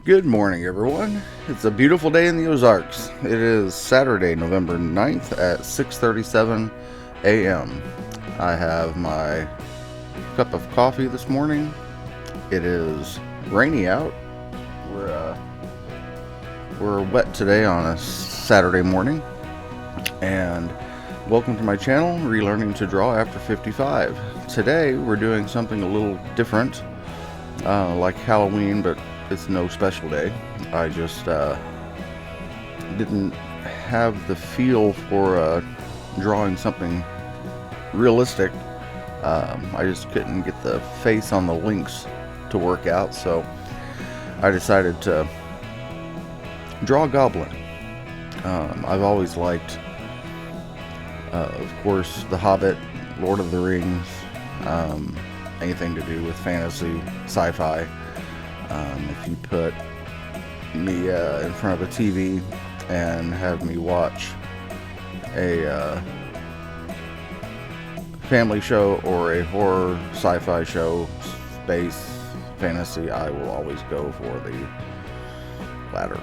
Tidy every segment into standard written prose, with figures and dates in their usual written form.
Good morning, everyone. It's a beautiful day in the Ozarks. It is Saturday, November 9th at 6:37 a.m. I have my cup of coffee this morning. It is rainy out. We're wet today on a Saturday morning. And welcome to my channel, Relearning to Draw After 55. Today we're doing something a little different, like Halloween, but it's no special day. I just didn't have the feel for drawing something realistic. I just couldn't get the face on the links to work out, so I decided to draw a Goblin. I've always liked, of course, The Hobbit, Lord of the Rings, anything to do with fantasy, sci-fi. If you put me in front of a TV and have me watch a family show or a horror sci-fi show, space, fantasy, I will always go for the latter.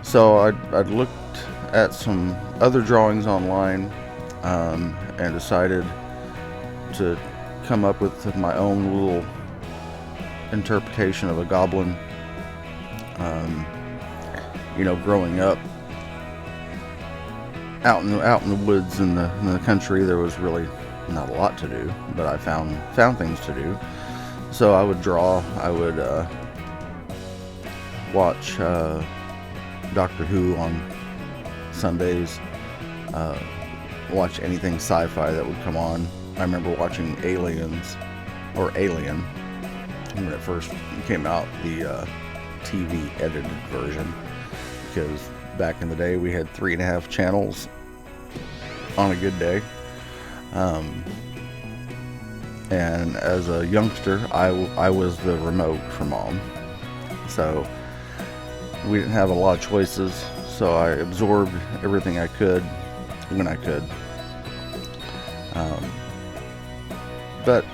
So I'd looked at some other drawings online and decided to come up with my own little interpretation of a goblin. Growing up out in the woods in the country, there was really not a lot to do, but I found things to do. So I would draw. I would watch Doctor Who on Sundays. Watch anything sci-fi that would come on. I remember watching Alien when it first came out, the TV edited version, because back in the day we had 3.5 channels on a good day. And as a youngster, I was the remote for Mom, so we didn't have a lot of choices, so I absorbed everything I could when I could. But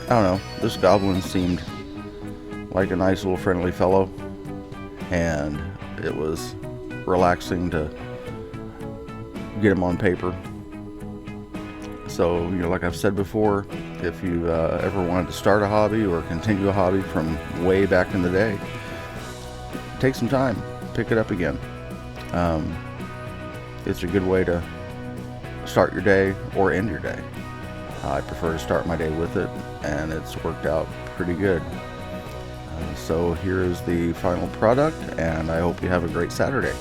I don't know, this Goblin seemed like a nice little friendly fellow, and it was relaxing to get him on paper. So, like I've said before, if you ever wanted to start a hobby or continue a hobby from way back in the day, take some time, pick it up again. It's a good way to start your day or end your day. I prefer to start my day with it, and it's worked out pretty good. So here is the final product, and I hope you have a great Saturday.